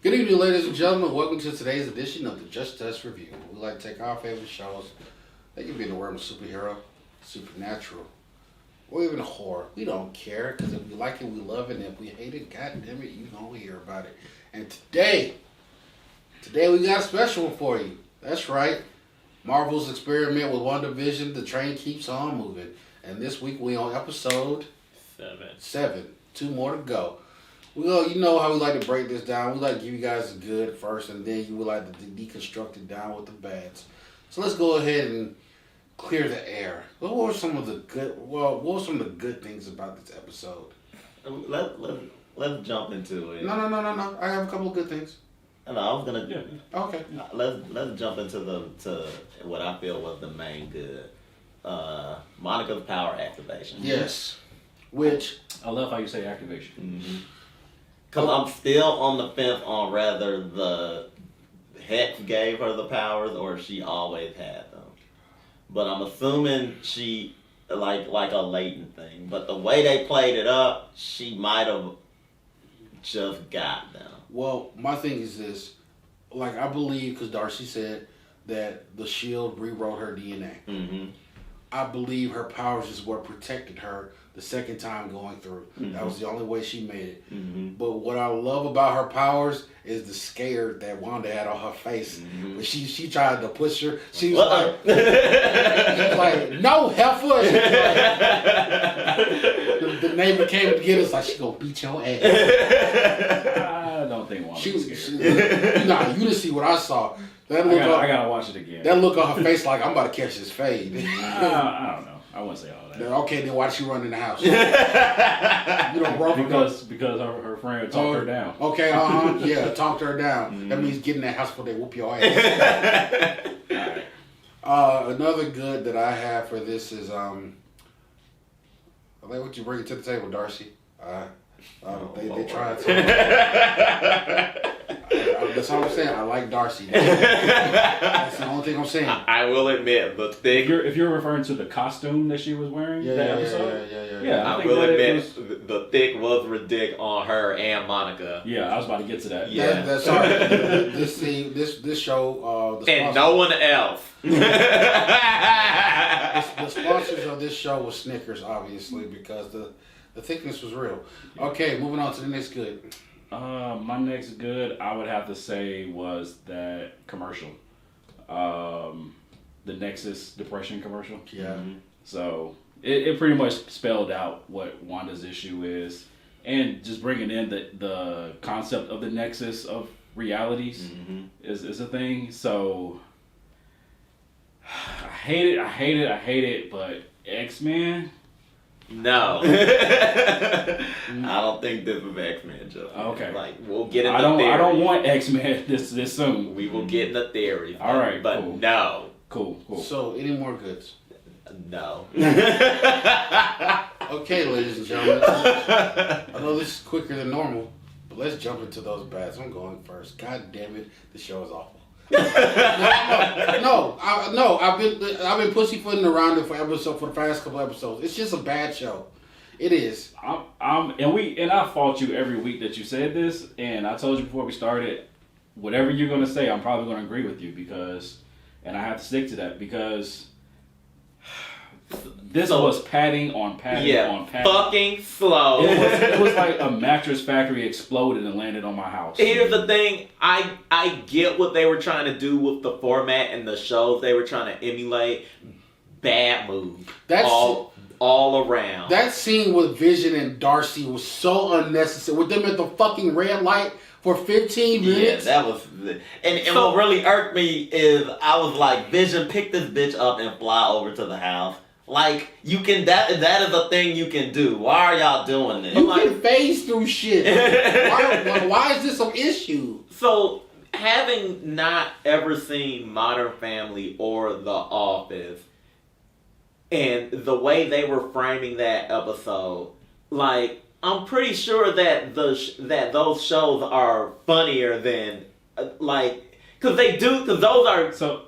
Good evening, ladies and gentlemen. Welcome to today's edition of the Just Us Review. We like to take our favorite shows. They can be in the realm of superhero, supernatural, or even horror. We don't care, because if we like it, we love it. And if we hate it, god damn it, you gonna hear about it. And today we got a special one for you. That's right. Marvel's experiment with WandaVision, the train keeps on moving. And this week we on episode 7. 2 more to go. Well, you know how we like to break this down. We like to give you guys the good first, and then you would like to deconstruct it down with the bads. So let's go ahead and clear the air. What were some of the good things about this episode? Let's jump into it. No. I have a couple of good things. No, I was gonna. Yeah. Okay. Let's jump into to what I feel was the main good. Monica's power activation. Yes. Which I love how you say activation. Mm-hmm. Cause I'm still on the fence on whether the Hex gave her the powers or she always had them. But I'm assuming she like a latent thing. But the way they played it up, she might have just got them. Well, my thing is this. Like, I believe, because Darcy said that the shield rewrote her DNA. Mm-hmm. I believe her powers is what protected her the second time going through. Mm-hmm. That was the only way she made it. Mm-hmm. But what I love about her powers is the scare that Wanda had on her face. Mm-hmm. When she tried to push her, she was like, no, heifer. The neighbor came to get us, like, she gonna beat your ass. I don't think Wanda was scared. Nah, you didn't see what I saw. I gotta watch it again. That look on her face like, I'm about to catch this fade. I don't know. I wouldn't say all that. Okay, then why did she run in the house? You don't run because her friend talked her down. Okay, yeah, talked her down. Mm-hmm. That means get in that house before they whoop your ass. All right. Another good that I have for this is I like what you bring to the table, Darcy. They tried to. That's all I'm saying. I like Darcy. That's the only thing I'm saying. I will admit, the thick. If you're referring to the costume that she was wearing, that episode, yeah. I will admit, the thick was ridiculous on her and Monica. Yeah, I was about to get to that. Yeah, that's all right. This show, and no one else. The sponsors of this show was Snickers, obviously, because the thickness was real. Okay, moving on to the next good. My next good, I would have to say, was that commercial. The Nexus Depression commercial. Yeah. Mm-hmm. So it pretty much spelled out what Wanda's issue is, and just bringing in the concept of the nexus of realities is a thing. So I hate it, but X-Men. No. I don't think this is X-Men, Joe. Okay. Like, we'll get into theory. I don't want X-Men this soon. We will get into theory. All right, but cool. No. Cool. So, any more goods? No. Okay, ladies and gentlemen. I know this is quicker than normal, but let's jump into those bads. I'm going first. God damn it, the show is awful. No. I've been pussyfooting around it for the past couple episodes. It's just a bad show. It is. And I fault you every week that you said this, and I told you before we started, whatever you're gonna say, I'm probably gonna agree with you and I have to stick to that because this was padding on padding on padding. Fucking slow. It was like a mattress factory exploded and landed on my house. Here's the thing. I get what they were trying to do with the format and the shows they were trying to emulate. Bad move. That's all around. That scene with Vision and Darcy was so unnecessary. With them at the fucking red light for 15 minutes. Yeah, that was... And what really irked me is I was like, Vision, pick this bitch up and fly over to the house. Like, you can... That is a thing you can do. Why are y'all doing this? You can phase through shit. Why is this an issue? So, having not ever seen Modern Family or The Office, and the way they were framing that episode, like, I'm pretty sure that that those shows are funnier than, because those are... So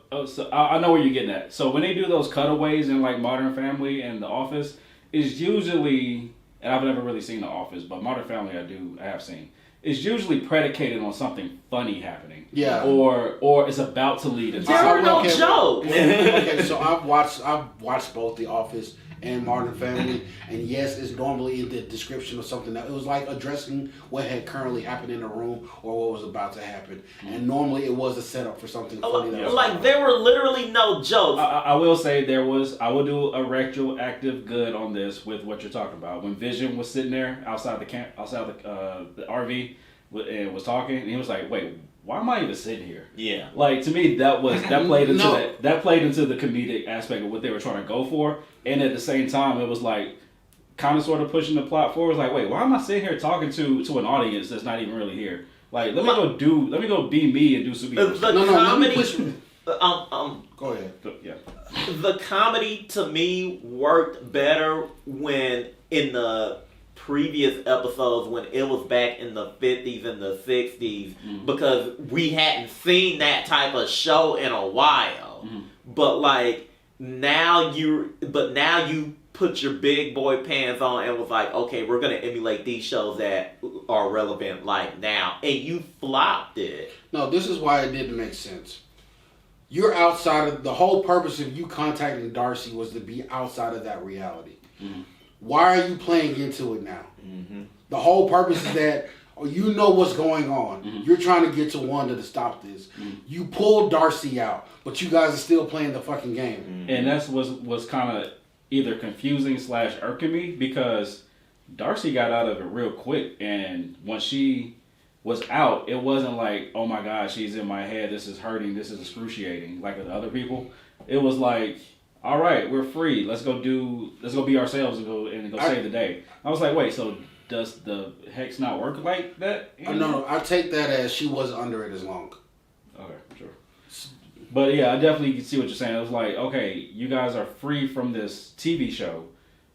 I know where you're getting at. So when they do those cutaways in, like, Modern Family and The Office, it's usually, and I've never really seen The Office, but Modern Family I have seen. is usually predicated on something funny happening. Yeah. Or it's about to lead into There were no jokes. Okay, so I've watched both The Office and Modern Family, and yes, it's normally in the description of something that it was like addressing what had currently happened in the room or what was about to happen, and normally it was a setup for something funny. That was like there were literally no jokes. I will say I will do a retroactive good on this with what you're talking about. When Vision was sitting there outside the RV and was talking, and he was like, "Wait, why am I even sitting here?" Yeah. Like, to me, that played into that played into the comedic aspect of what they were trying to go for, and at the same time, it was like kind of sort of pushing the plot forward. It was like, wait, why am I sitting here talking to an audience that's not even really here? Like, let me go be me and do superhero. The comedy. Go ahead. Yeah. The comedy to me worked better when in the previous episodes when it was back in the 50s and the 60s because we hadn't seen that type of show in a while. But like now you put your big boy pants on and was like, okay, we're gonna emulate these shows that are relevant like now, and you flopped it. No, this is why it didn't make sense. You're outside of the whole purpose of you contacting Darcy was to be outside of that reality. Why are you playing into it now? The whole purpose is that you know what's going on. You're trying to get to Wanda to stop this. You pulled Darcy out, but you guys are still playing the fucking game. And that's was kind of either confusing / irking me because Darcy got out of it real quick, and when she was out, it wasn't like, oh my god, she's in my head, this is hurting, this is excruciating, like with other people. It was like, all right, we're free. Let's go be ourselves and go save the day. I was like, wait, so does the hex not work like that? No, I take that as she wasn't under it as long. Okay, sure. But yeah, I definitely can see what you're saying. It was like, okay, you guys are free from this TV show,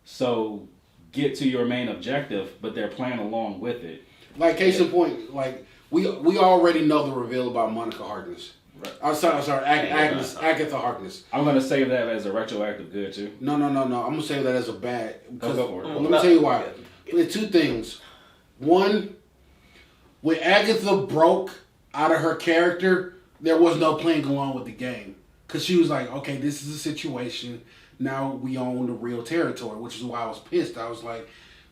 so get to your main objective, but they're playing along with it. Like, case in point, like, we already know the reveal about Monica Harkness. Right. I'm sorry, Agatha Harkness. I'm going to save that as a retroactive good, too. No. I'm going to save that as a bad. Go for it. Let me tell you why. There's two things. One, when Agatha broke out of her character, there was no playing along with the game. Because she was like, okay, this is a situation. Now we own the real territory, which is why I was pissed. I was like,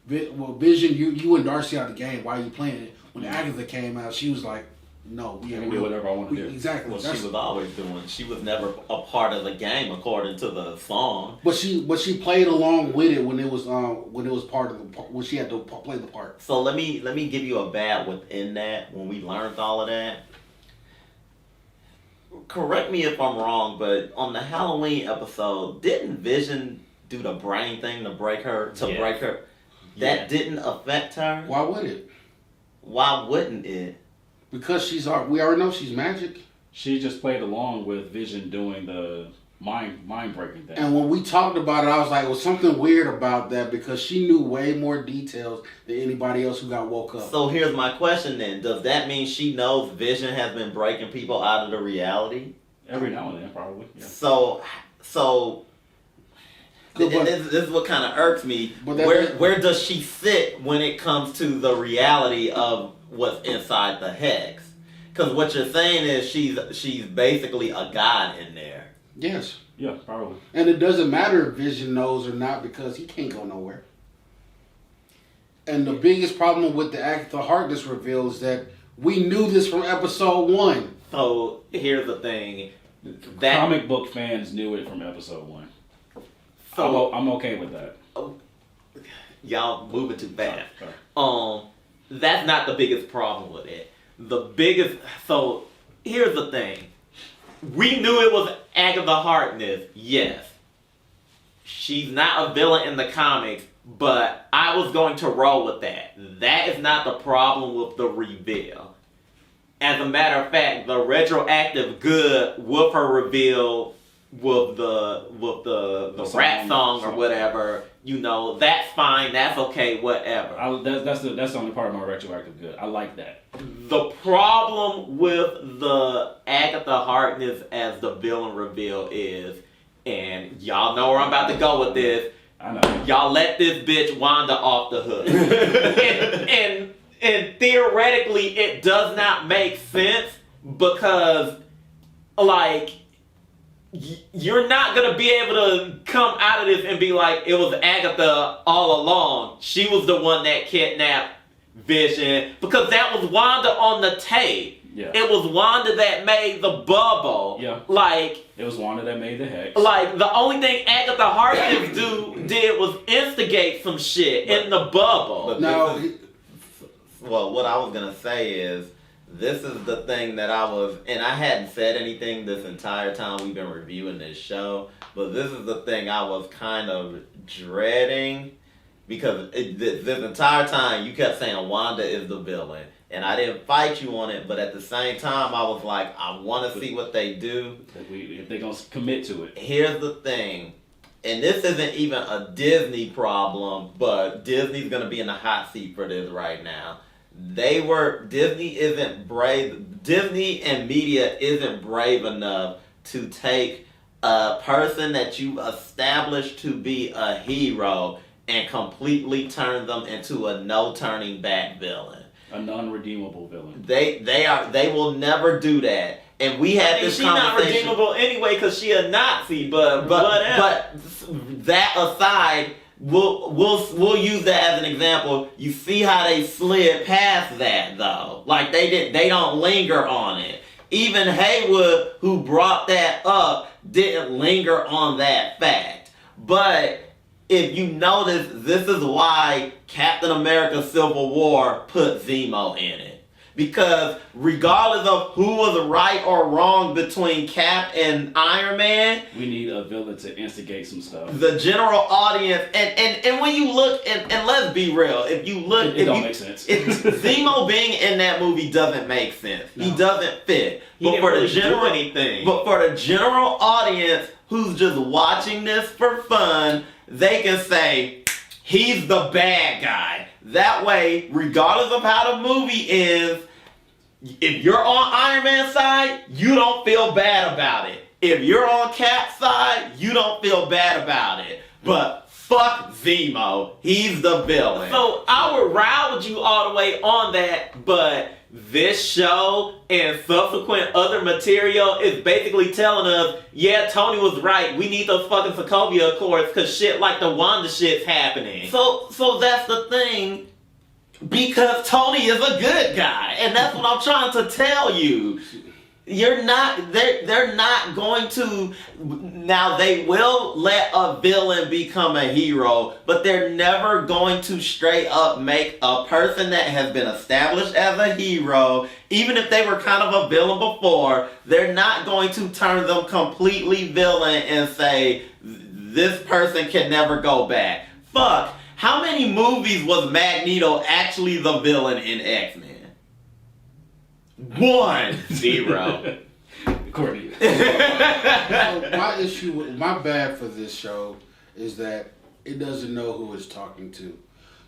well, Vision, you and Darcy out the game. Why are you playing it? When Agatha came out, she was like, no, we ain't do whatever I want to do. Exactly. Well, she was always doing. She was never a part of the game, according to the song. But she played along with it when it was part of the when she had to play the part. So let me give you a bad within that. When we learned all of that, correct me if I'm wrong, but on the Halloween episode, didn't Vision do the brain thing to break her? That didn't affect her. Why would it? Why wouldn't it? Because we already know she's magic. She just played along with Vision doing the mind breaking thing. And when we talked about it, I was like, well, something weird about that because she knew way more details than anybody else who got woke up. So here's my question then. Does that mean she knows Vision has been breaking people out of the reality? Every now and then, probably. Yeah. So this is what kind of irks me. Where does she sit when it comes to the reality of what's inside the hex? Because what you're saying is she's basically a god in there. Yes. Yeah, probably. And it doesn't matter if Vision knows or not because he can't go nowhere. And the biggest problem with the Agatha Harkness reveal is that we knew this from episode 1. So here's the thing. That comic book fans knew it from episode 1. So I'm okay with that. Y'all moving too fast. Sorry. That's not the biggest problem with it. So here's the thing. We knew it was Agatha Harkness, yes. She's not a villain in the comics, but I was going to roll with that. That is not the problem with the reveal. As a matter of fact, the retroactive good with her reveal with the rap song or whatever, that's fine, that's okay, whatever. That's the only part of my retroactive good. I like that. The problem with the Agatha Harkness as the villain reveal is, and y'all know where I'm about to go with this, I know. y'all let this bitch Wanda off the hook. And theoretically, it does not make sense because, like, you're not going to be able to come out of this and be like, it was Agatha all along. She was the one that kidnapped Vision. Because that was Wanda on the tape. Yeah. It was Wanda that made the bubble. Yeah. Like, it was Wanda that made the hex. Like, the only thing Agatha Harkness did was instigate some shit in the bubble. But Now, well, what I was gonna say is, this is the thing that and I hadn't said anything this entire time we've been reviewing this show, but this is the thing I was kind of dreading, because this entire time you kept saying Wanda is the villain. And I didn't fight you on it, but at the same time, I was like, I want to see what they do. If they're going to commit to it. Here's the thing, and this isn't even a Disney problem, but Disney's going to be in the hot seat for this right now. Disney and media isn't brave enough to take a person that you established to be a hero and completely turn them into a no turning back villain. A non-redeemable villain. They will never do that. And we had this she's conversation. not redeemable anyway because she a Nazi, but whatever. But that aside, we'll use that as an example. You see how they slid past that though. Like they don't linger on it. Even Haywood, who brought that up, didn't linger on that fact. But if you notice, this is why Captain America Civil War put Zemo in it. Because regardless of who was right or wrong between Cap and Iron Man, we need a villain to instigate some stuff. The general audience, and when you look, and let's be real, if you look... It don't make sense. Zemo being in that movie doesn't make sense. No. He doesn't fit. He didn't really do anything. But for the general audience who's just watching this for fun, they can say, he's the bad guy. That way, regardless of how the movie is, if you're on Iron Man's side, you don't feel bad about it. If you're on Cap's side, you don't feel bad about it. But fuck Zemo. He's the villain. So I would ride with you all the way on that, but this show and subsequent other material is basically telling us, yeah, Tony was right. We need those fucking Sokovia Accords because shit like the Wanda shit's happening. So that's the thing. Because Tony is a good guy. And that's what I'm trying to tell you. They're not going to... Now, they will let a villain become a hero, but they're never going to straight up make a person that has been established as a hero, even if they were kind of a villain before, they're not going to turn them completely villain and say, this person can never go back. Fuck. How many movies was Magneto actually the villain in X-Men? 1. 0. Courtney. My bad for this show is that it doesn't know who it's talking to.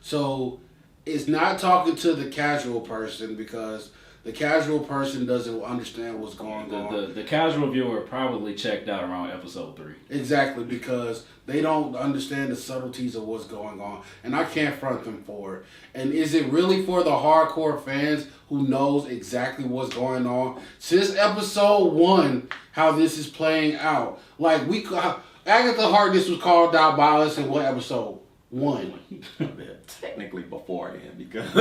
So it's not talking to the casual person because the casual person doesn't understand what's going on. The casual viewer probably checked out around episode 3. Exactly, because they don't understand the subtleties of what's going on. And I can't front them for it. And is it really for the hardcore fans who knows exactly what's going on? Since episode 1, how this is playing out. Like, Agatha Harkness was called out by us in what episode? 1. Technically beforehand, because...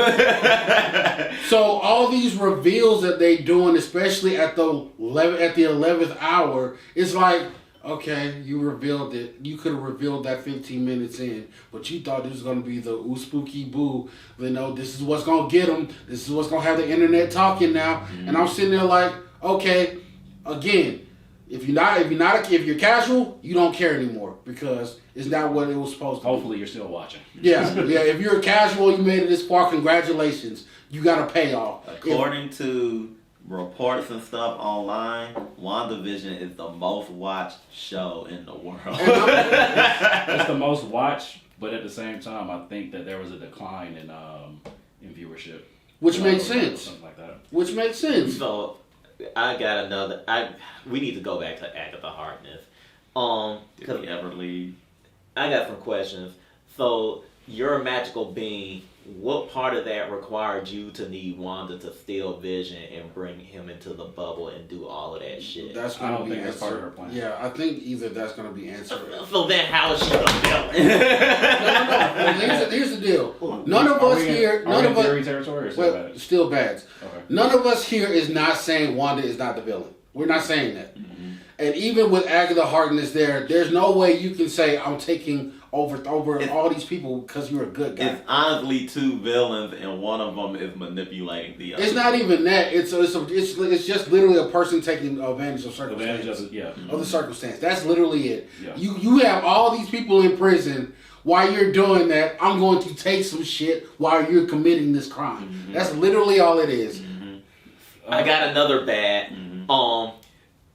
So all these reveals that they doing, especially at the 11th hour, it's like, okay, you revealed it. You could have revealed that 15 minutes in, but you thought this was going to be the ooh spooky boo. You know, this is what's going to get them. This is what's going to have the internet talking now. Mm-hmm. And I'm sitting there like, okay, again, if you're casual, you don't care anymore because it's not what it was supposed to be. Hopefully you're still watching. Yeah. If you're a casual, you made it this far, congratulations. You got a payoff. According to reports and stuff online, WandaVision is the most watched show in the world. It's the most watched, but at the same time, I think that there was a decline in viewership. Which makes sense. Something like that. Which makes sense. So I got another. We need to go back to Agatha Harkness. Did we ever leave? I got some questions. So you're a magical being. what part of that required you to need Wanda to steal Vision and bring him into the bubble and do all of that shit? That's I gonna don't be think that's part of her answered. plan. Yeah, I think either that's going to be answered. So then how is she the villain? No. Well, here's the deal. None of us here. None of us. Theory territory or still Well, bad? still bads. Okay. None of us here is not saying Wanda is not the villain. We're not saying that. Mm-hmm. And even with Agatha Harkness there's no way you can say I'm taking over all these people because you're a good guy. It's honestly two villains, and one of them is manipulating the other. It's not even that. It's just literally a person taking advantage of circumstances. Of the circumstance. That's literally it. Yeah. You have all these people in prison. While you're doing that, I'm going to take some shit while you're committing this crime. Mm-hmm. That's literally all it is. I got another bad.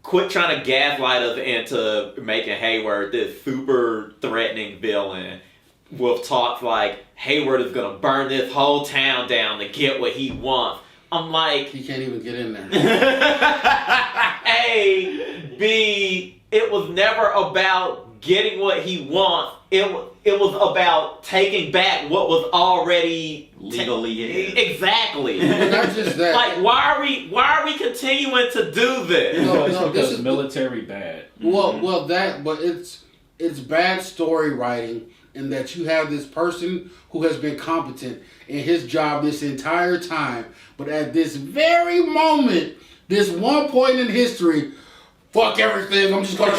Quit trying to gaslight us into making Hayward this super threatening villain with talks like Hayward is gonna burn this whole town down to get what he wants. I'm like, He can't even get in there. A, B, it was never about getting what he wants. It was about taking back what was already Legally his. Exactly. But not just that. Like, why are we continuing to do this? No, It's this because is- military bad. Well, but it's bad story writing in that you have this person who has been competent in his job this entire time, but at this very moment, this one point in history, fuck everything. I'm just gonna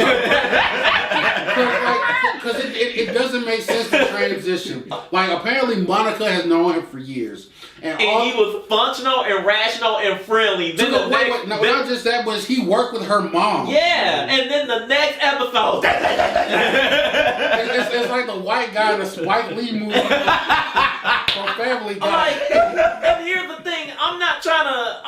because it doesn't make sense to transition. Like apparently Monica has known him for years, And he was functional and rational and friendly. Then the next, not just that, but he worked with her mom. yeah, and then the next episode, It's like the white guy in a Spike Lee movie from Family Guy. I'm like, and here's the thing: I'm not trying to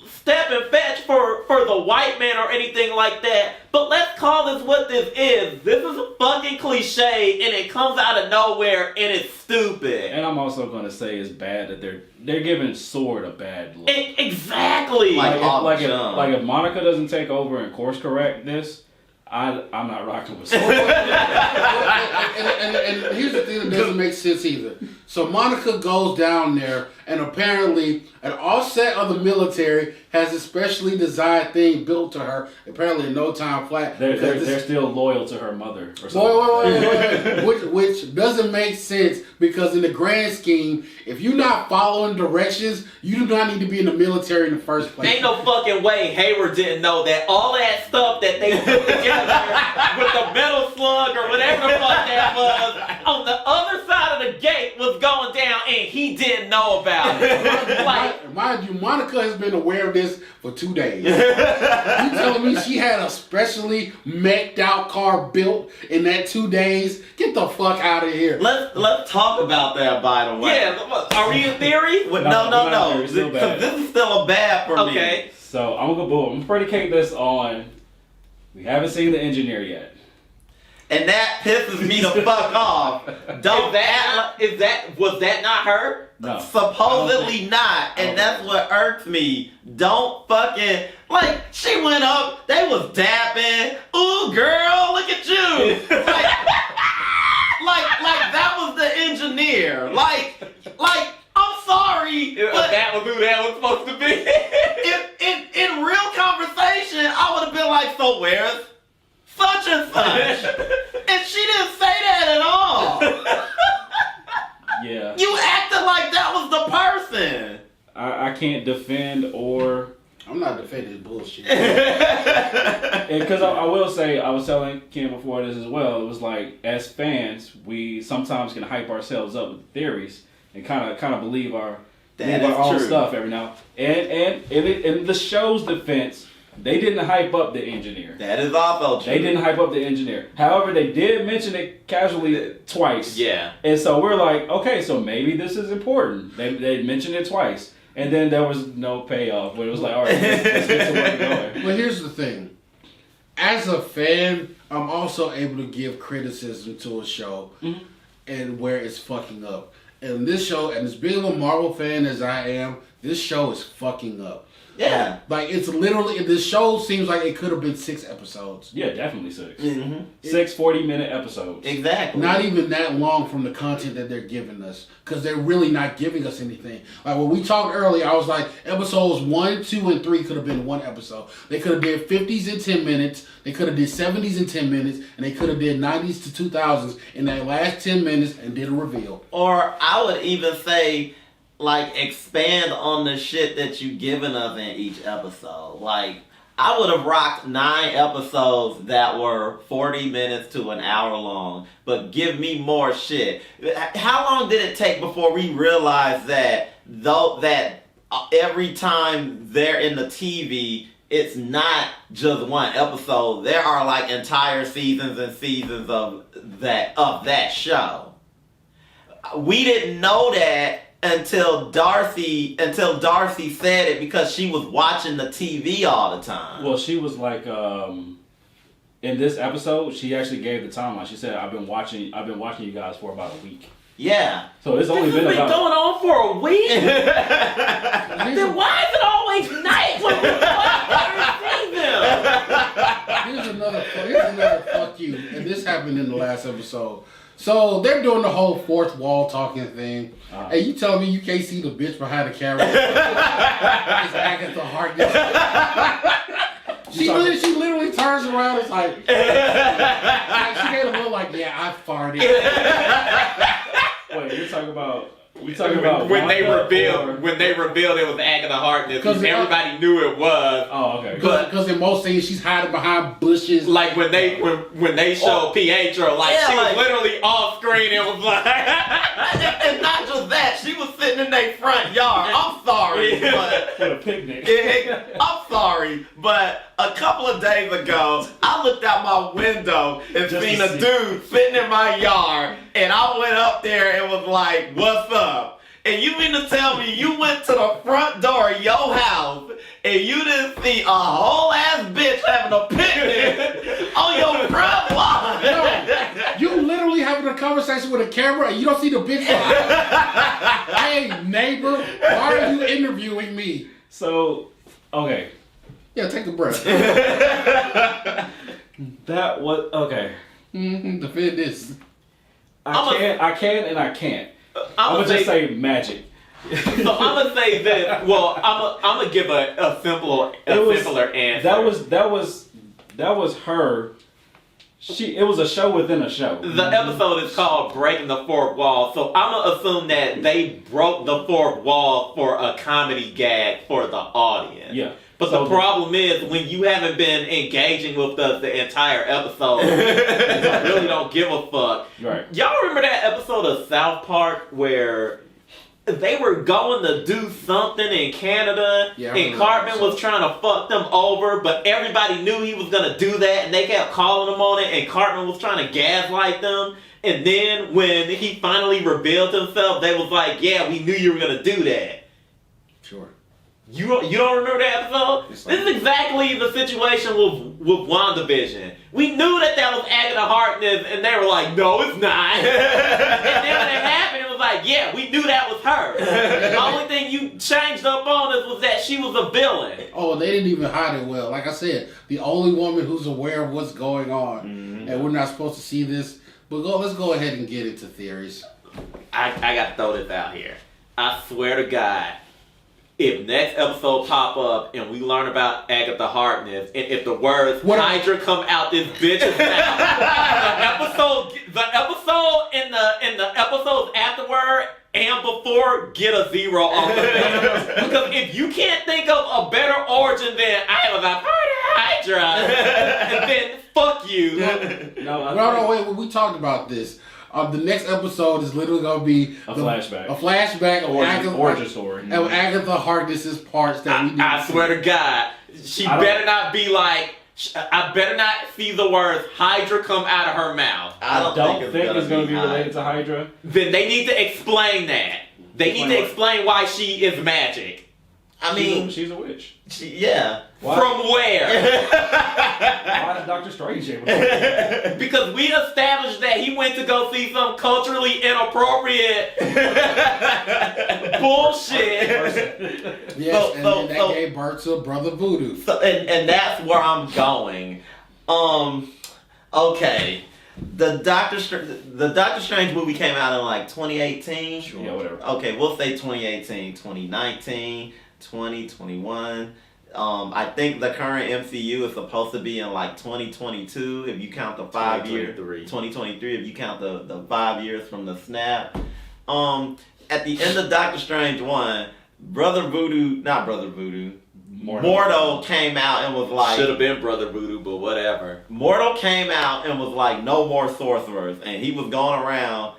step and fetch for the white man or anything like that. But let's call this what this is. This is a fucking cliche, and it comes out of nowhere, and it's stupid. And I'm also going to say it's bad that they're giving Sword a bad look. Exactly. Like, If Monica doesn't take over and course correct this, I'm not rocking with Sword. and here's the thing that doesn't make sense either. So Monica goes down there, and apparently an offset of the military has a specially designed thing built to her. Apparently in no time flat. They're still loyal to her mother or something. Wait. Which doesn't make sense because in the grand scheme, if you're not following directions, you do not need to be in the military in the first place. Ain't no fucking way Hayward didn't know that all that stuff that they put together with the metal slug or whatever the fuck that was on the other side of the gate was going down and he didn't know about it. Mind you, Monica has been aware of this for 2 days. You telling me she had a specially mech'd out car built in that 2 days? Get the fuck out of here. Let's talk about that, by the way. Yeah, are we in theory? No. It's still bad. Because this is still a bad for me. Okay. So I'm gonna predicate this on. We haven't seen the engineer yet. And that pisses me the fuck off. Don't Was that not her? No. Supposedly not, and that's what irks me. Don't fucking she went up, they was dapping. Ooh, girl, look at you. Like that was the engineer. Like I'm sorry, but That was who that was supposed to be. in real conversation, I would have been like, so where's such and such? And she didn't say that at all. Yeah. You acted like that was the person. I can't defend or. I'm not defending bullshit. Because I will say, I was telling Kim before this as well, it was like, as fans, we sometimes can hype ourselves up with theories and kind of believe our own stuff every now. And in the show's defense, they didn't hype up the engineer. That is also true. They didn't hype up the engineer. However, they did mention it casually twice. Yeah. And so we're like, okay, so maybe this is important. They mentioned it twice. And then there was no payoff. When it was like, all right, let's get to where we're going. Well, here's the thing. As a fan, I'm also able to give criticism to a show and where it's fucking up. And this show, and as big of a Marvel fan as I am, this show is fucking up. Yeah. Like, it's literally, this show seems like it could have been 6 episodes. Yeah, definitely 6. Mm-hmm. 6 40-minute episodes. Exactly. Not even that long from the content that they're giving us. Because they're really not giving us anything. Like, when we talked earlier, I was like, episodes 1, 2, and 3 could have been one episode. They could have did 50s in 10 minutes. They could have did 70s in 10 minutes. And they could have did 90s to 2000s in that last 10 minutes and did a reveal. Or I would even say, like, expand on the shit that you given us in each episode. Like, I would have rocked 9 episodes that were 40 minutes to an hour long, but give me more shit. How long did it take before we realized that every time they're in the TV, it's not just one episode. There are like entire seasons and seasons of that show. We didn't know that until Darcy said it, because she was watching the TV all the time. Well, she was like, in this episode, she actually gave the timeline. She said, "I've been watching you guys for about a week." Yeah. So it's only This has been been about. going on for a week? Then why is it always night when we see them? Here's another fuck you. And this happened in the last episode. So they're doing the whole fourth wall talking thing. Hey, you telling me you can't see the bitch behind the camera? It's Agatha Harkness. She literally turns around. It's like she made a look like, yeah, I farted. Wait, you're talking about when they Wanda revealed or- when they revealed it was Agatha Harkness, 'Cause everybody knew it was. Oh, okay. Because in most scenes she's hiding behind bushes. Like when they showed Pietro, like Yeah, she was like- literally off screen. It was like, And not just that, she was sitting in their front yard. I'm sorry, but For a picnic. I'm sorry, but a couple of days ago, I looked out my window and Just seen to a see. dude sitting in my yard, and I went up there and was like, "What's up?" And you mean to tell me you went to the front door of your house and you didn't see a whole ass bitch having a picnic on your front lawn? No, you literally having a conversation with a camera and you don't see the bitch behind. Hey, neighbor, why are you interviewing me? So, okay. Yeah, take a breath. That was okay. Defend this. I can and I can't. I'm I'm gonna just say magic. So I'm gonna say this. Well, I'm gonna give a simpler answer. That was her. It was a show within a show. The episode is called "Breaking the Fourth Wall," so I'm gonna assume that they broke the fourth wall for a comedy gag for the audience. Yeah. But So the problem is when you haven't been engaging with us the entire episode, you really don't give a fuck. Right. Y'all remember that episode of South Park where they were going to do something in Canada, Yeah, I and remember Cartman that was trying to fuck them over, but everybody knew he was gonna do that, and they kept calling him on it, and Cartman was trying to gaslight them. And then when he finally revealed himself, they was like, "Yeah, we knew you were gonna do that." Sure. You don't remember that episode? It's like- This is exactly the situation with WandaVision. We knew that was Agatha Harkness, and they were like, "No, it's not." And then when it happened, it was like, "Yeah, we knew that was her." The only thing you changed up on us was that she was a villain. Oh, they didn't even hide it well. Like I said, the only woman who's aware of what's going on, and we're not supposed to see this. But let's go ahead and get into theories. I gotta throw this out here. I swear to God, if next episode pop up and we learn about Agatha Harkness, and if the words Hydra come out this bitch's mouth, the episode in the episodes afterward and before get a 0 off the board. Because if you can't think of a better origin than I was a part of Hydra, and then fuck you. No, wait. We talked about this. The next episode is literally going to be A flashback. A flashback of Origin story. Of Agatha Harkness's parts that we didn't I see. swear to God, she better not be like. I better not see the words Hydra come out of her mouth. I don't think it's going to be related to Hydra. Then they need to explain that. They need to explain why she is magic. I mean, she's a witch. Yeah. Why? From where? Why is Doctor Strange able to? Because we established that he went to go see some culturally inappropriate bullshit. Yes, and so- then that so- gave birth to Brother Voodoo. So, and that's where I'm going. Okay. The Doctor Strange movie came out in like 2018. Sure. Yeah, whatever. Okay, we'll say 2018, 2019, 2021. I think the current MCU is supposed to be in like 2022 if you count the 5 year 2023 if you count the 5 years from the snap. At the end of Doctor Strange 1, Mordo came out and was like, Should have been Brother Voodoo, but whatever. Mordo came out and was like, no more sorcerers, and he was going around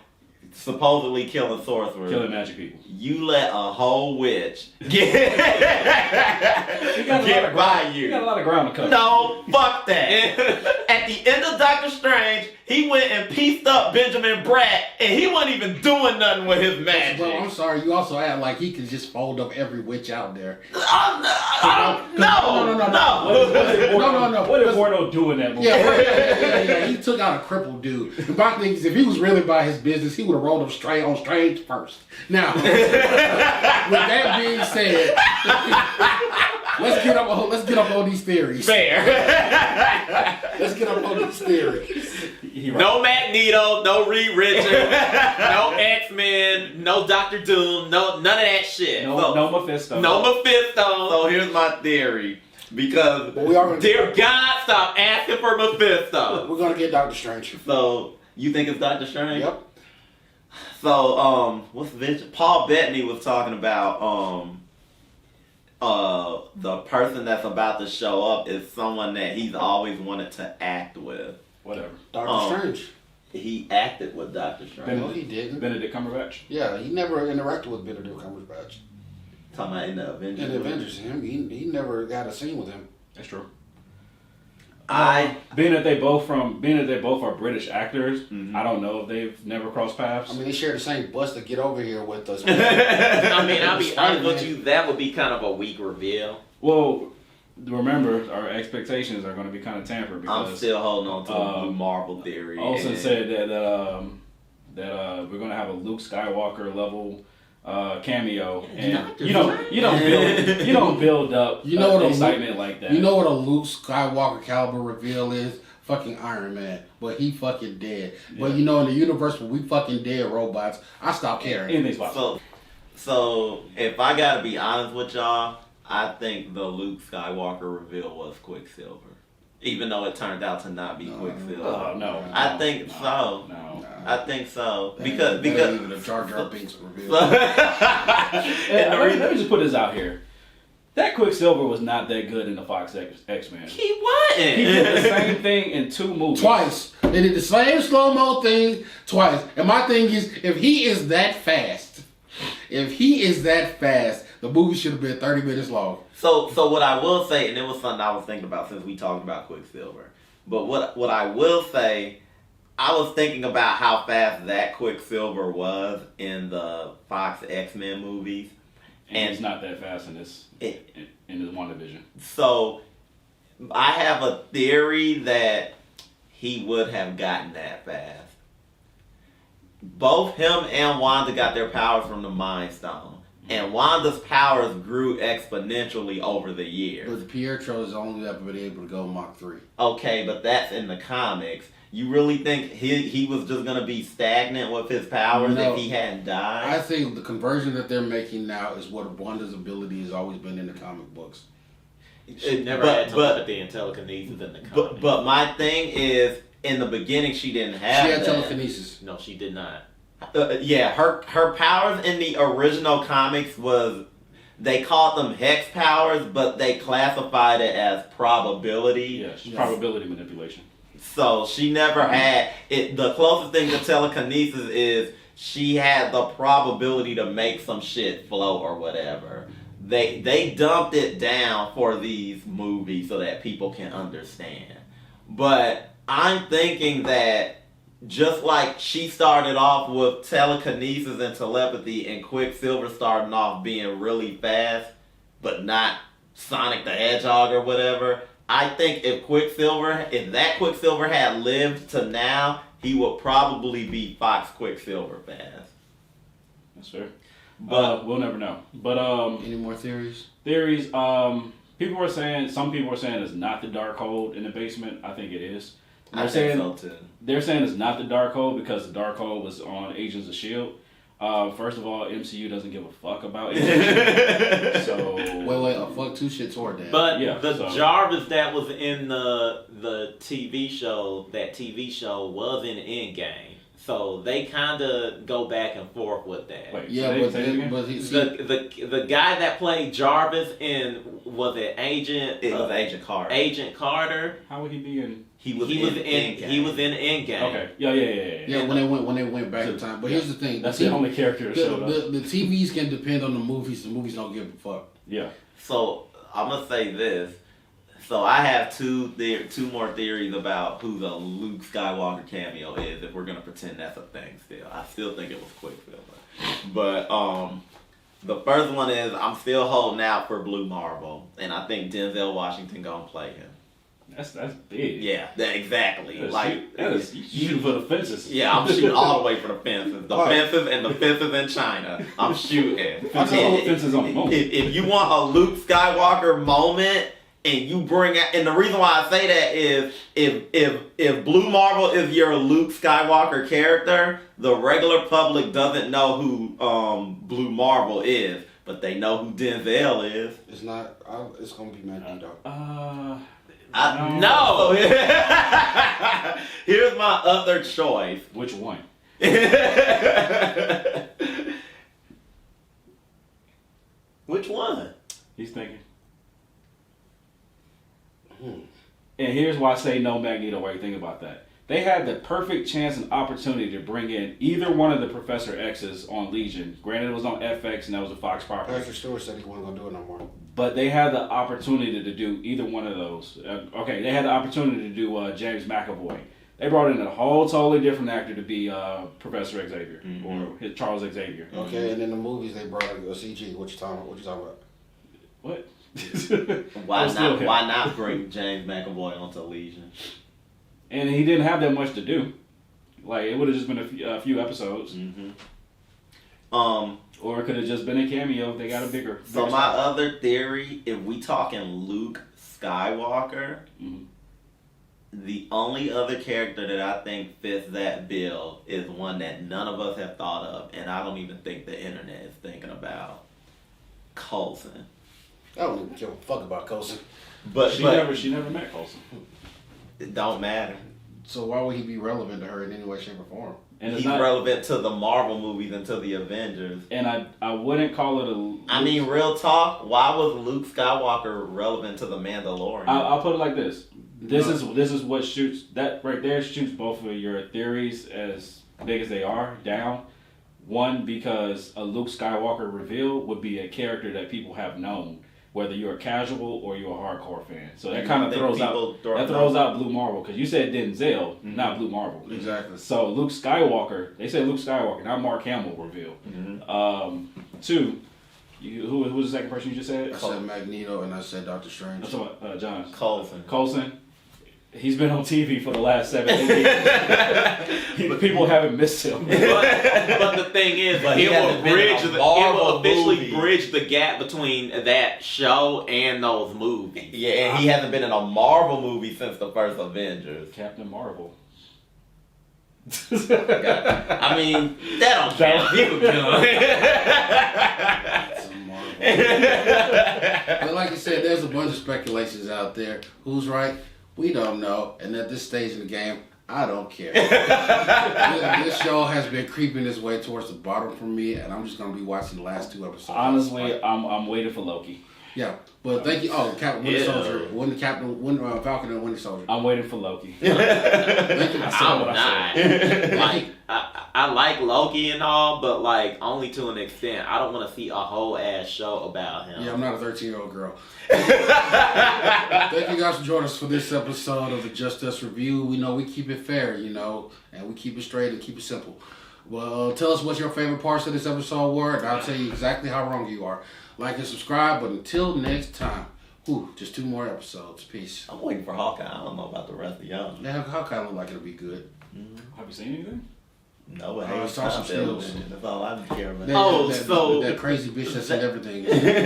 supposedly killing sorcerers. Killing magic people. You let a whole witch get by You you. got a lot of ground to cover. No, fuck that. At the end of Doctor Strange, he went and pieced up Benjamin Bratt, and he wasn't even doing nothing with his magic. Bro, I'm sorry. You also act like he could just fold up every witch out there. No. No. What did Mordo do in that movie? Yeah. He took out a crippled dude. And my thing is, if he was really about his business, he would have rolled him straight on Strange first. Now, with that being said, let's get up on these theories. Fair. Let's get up on these theories. No Magneto, no Reed Richards, no X-Men, no Doctor Doom, none of that shit. No Mephisto. No Mephisto. So here's my theory. Because But we are Dear God, stop asking for Mephisto. we're gonna get Doctor Strange. So you think it's Doctor Strange? Yep. So what's this? Paul Bettany was talking about the person that's about to show up is someone that he's always wanted to act with. Whatever. Doctor Strange. He acted with Doctor Strange. No, he didn't. Benedict Cumberbatch. Yeah, he never interacted with Benedict Cumberbatch. Talking about in the Avengers. In the Avengers, he never got a scene with him. That's true. I Being that they both are British actors, Mhm. I don't know if they've never crossed paths. I mean, they share the same bus to get over here with us. I mean, I'll be honest with you, that would be kind of a weak reveal. Well, remember our expectations are going to be kind of tampered because I'm still holding on to the Blue Marvel theory. Olsen and- said that we're going to have a Luke Skywalker level cameo, and you don't build up You know what a excitement like that. You know what a Luke Skywalker caliber reveal is? Fucking Iron Man, but he fucking dead. But you know, in the universe where we fucking dead robots, I stopped caring. Anything's possible. So if I gotta be honest with y'all, I think the Luke Skywalker reveal was Quicksilver. Even though it turned out to not be Quicksilver. Oh no! I think so. No. I think so. That Because ain't even a Jar Jar Binks reveal. Hey, let me just put this out here. That Quicksilver was not that good in the Fox X-Men. He wasn't. He did the same thing in 2 movies. Twice. They did the same slow-mo thing twice. And my thing is, if he is that fast, the movie should have been 30 minutes long. So what I will say, and it was something I was thinking about since we talked about Quicksilver. But what I will say, I was thinking about how fast that Quicksilver was in the Fox X-Men movies. And he's not that fast in this in the WandaVision. So I have a theory that he would have gotten that fast. Both him and Wanda got their powers from the Mind Stone. And Wanda's powers grew exponentially over the years. But Pietro's only ever been able to go Mach 3. Okay, but that's in the comics. You really think he was just going to be stagnant with his powers No. if he hadn't died? I think the conversion that they're making now is what Wanda's ability has always been in the comic books. She never had telepathy and telekinesis in the comic. But my thing is, in the beginning, she didn't have She had that. telekinesis. No, she did not. Yeah, her powers in the original comics was, they called them hex powers, but they classified it as probability. Yes, probability manipulation. So she never had it. The closest thing to telekinesis is she had the probability to make some shit float or whatever. They dumped it down for these movies so that people can understand. But I'm thinking that just like she started off with telekinesis and telepathy and Quicksilver starting off being really fast, but not Sonic the Hedgehog or whatever. I think if that Quicksilver had lived to now, he would probably be Fox Quicksilver fast. That's fair. But We'll never know. But Any more theories? theories. Some people are saying it's not the Darkhold in the basement. I think it is. I think so too. They're saying it's not the Darkhold because the Darkhold was on Agents of S.H.I.E.L.D. First of all, MCU doesn't give a fuck about Agents of S.H.I.E.L.D. So Wait, fuck two shit toward that. But Yeah, the so- Jarvis that was in the TV show, that TV show was in Endgame. So they kind of go back and forth with that. wait, yeah, say it again? but he, The guy that played Jarvis in, was it Agent? It was Agent Carter. Agent Carter. How would he be in? He was in Endgame. Okay, yeah. when they went back in time. But here's the thing: That's the only character that showed up. the TVs can depend on the movies. The movies don't give a fuck. Yeah. So I'm gonna say this. So I have two more theories about who the Luke Skywalker cameo is. If we're gonna pretend that's a thing, I still think it was Quicksilver. But the first one is I'm still holding out for Blue Marvel, and I think Denzel Washington gonna play him. That's big. Yeah, exactly. You shooting for the fences. Yeah, I'm shooting all the way for the fences. The fences and the fences in China. I'm shooting. Fences on the moon. If you want a Luke Skywalker moment, and you bring out, and the reason why I say that is if Blue Marvel is your Luke Skywalker character, the regular public doesn't know who Blue Marvel is, but they know who Denzel is. It's not. It's gonna be Magneto. No. Here's my other choice. Which one? Which one? He's thinking. And here's why I say no Magneto. Why you think about that? They had the perfect chance and opportunity to bring in either one of the Professor X's on Legion. Granted, it was on FX and that was a Fox property. Pastor Stewart said he wasn't gonna do it no more. But they had the opportunity to do either one of those. They had the opportunity to do James McAvoy. They brought in a whole totally different actor to be Professor Xavier or Charles Xavier. Okay, and in the movies they brought in a CG. What you talking about? What? Why not bring James McAvoy onto Legion? And he didn't have that much to do. Like it would have just been a few episodes. Or it could have just been a cameo if they got a bigger. So my other theory, if we talking Luke Skywalker, the only other character that I think fits that bill is one that none of us have thought of, and I don't even think the internet is thinking about. Coulson. I don't even give a fuck about Coulson. But She never met Coulson. it don't matter. So why would he be relevant to her in any way, shape, or form? And He's it's not relevant to the Marvel movies and to the Avengers. And I wouldn't call it I mean, real talk, why was Luke Skywalker relevant to the Mandalorian? I'll put it like this. This is what shoots that right there shoots both of your theories as big as they are down. One, because a Luke Skywalker reveal would be a character that people have known, whether you're a casual or you're a hardcore fan. So that kind of throws out Blue Marvel, because you said Denzel, not Blue Marvel. Exactly. So Luke Skywalker, they said Luke Skywalker, not Mark Hamill reveal. Two, who was the second person you just said? I said Magneto and I said Doctor Strange. I'm talking about John. Coulson. He's been on TV for the last 7 years. People haven't missed him. But the thing is, But he hasn't been in a Marvel movie. bridge the gap between that show and those movies. Yeah, and he hasn't been in a Marvel movie since the first Avengers. Captain Marvel. I mean, that don't count. People Some Marvel. But like you said, there's a bunch of speculations out there. Who's right? We don't know. And at this stage in the game, I don't care. This show has been creeping its way towards the bottom for me, and I'm just gonna be watching the last 2 episodes. Honestly, I'm waiting for Loki. Yeah, but thank you. Oh, Captain Winter Soldier, Falcon and Winter Soldier. I'm waiting for Loki. Thank you. I'm not. Like, I like Loki and all, but like only to an extent. I don't want to see a whole ass show about him. Yeah, I'm not a 13-year-old girl. Thank you guys for joining us for this episode of the Just Us Review. We know we keep it fair, and we keep it straight and keep it simple. Well, tell us what your favorite parts of this episode were, and I'll tell you exactly how wrong you are. Like and subscribe, but until next time, just 2 more episodes. Peace. I'm waiting for Hawkeye. I don't know about the rest of y'all. Yeah, how kind of look like it'll be good. Have you seen anything? No, but I saw some stills. That's all I care about. That crazy bitch that's in everything.